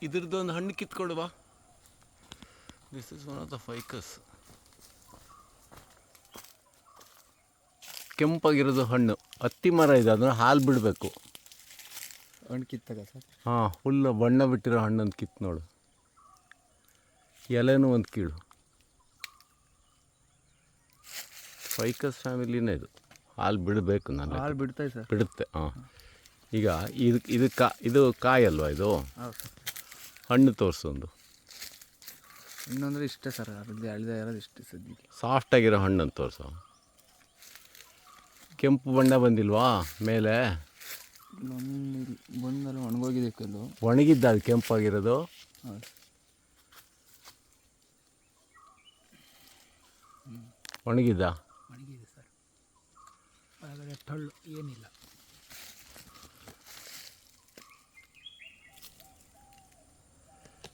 ಇದ್ರದ್ದೊಂದು ಹಣ್ಣು ಕಿತ್ಕೊಡುವ. This is one of the ficus. ಕೆಂಪಾಗಿರೋದು ಹಣ್ಣು, ಹತ್ತಿ ಮರ ಇದೆ, ಅದನ್ನು ಹಾಲು ಬಿಡಬೇಕು. ಹಣ್ಣು ಕಿತ್ತಾಗ ಸರ್? ಹಾಂ, ಫುಲ್ಲು ಬಣ್ಣ ಬಿಟ್ಟಿರೋ ಹಣ್ಣೊಂದು ಕಿತ್ತು ನೋಡು. ಎಲೆನೂ ಒಂದು ಕೀಳು. ಫೈಕಸ್ ಫ್ಯಾಮಿಲಿನೇ ಇದು. ಹಾಲು ಬಿಡಬೇಕು. ನಾನು ಹಾಲು ಬಿಡ್ತಾಯಿ ಸರ್? ಬಿಡುತ್ತೆ. ಹಾಂ. ಈಗ ಇದು ಕಾಯಲ್ವಾ ಇದು? ಹೌದು ಸರ್. ಹಣ್ಣು ತೋರಿಸು ಒಂದು. ಇನ್ನೊಂದರೆ ಇಷ್ಟೇ ಸರ್, ಅದ್ರದ್ದು ಎಳ್ದೆ ಇರೋದು ಇಷ್ಟೇ ಸದ್ಯಕ್ಕೆ. ಸಾಫ್ಟಾಗಿರೋ ಹಣ್ಣನ್ನು ತೋರಿಸು. ಕೆಂಪು ಬಣ್ಣ ಬಂದಿಲ್ವಾ ಮೇಲೆ? ಬಂದರೆ ಒಣಗೋಗಿದೆ ಕೆಲವು. ಒಣಗಿದ್ದ ಅದು ಕೆಂಪಾಗಿರೋದು? ಹೌದು. ಒಣಗಿದ್ದ? ಒಣಗಿದೆ ಸರ್, ಒಳಗಡೆ ಟೊಳ್ಳು ಏನಿಲ್ಲ.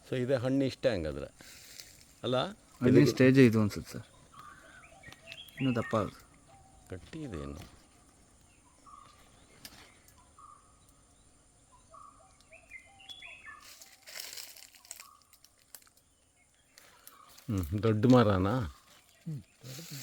ಸೊ ಇದೇ ಹಣ್ಣು ಇಷ್ಟೇ ಹಂಗಾದ್ರೆ ಅಲ್ಲ? ಅದೇ ಸ್ಟೇಜೇ ಇದು ಅನ್ಸುತ್ತೆ ಸರ್, ಇನ್ನೂ ದಪ್ಪ ಆಗುತ್ತೆ. ಗಟ್ಟಿ ಇದೆ ಏನು. ದೊಡ್ಡ ಮರನಾ? ದೊಡ್ಡದು.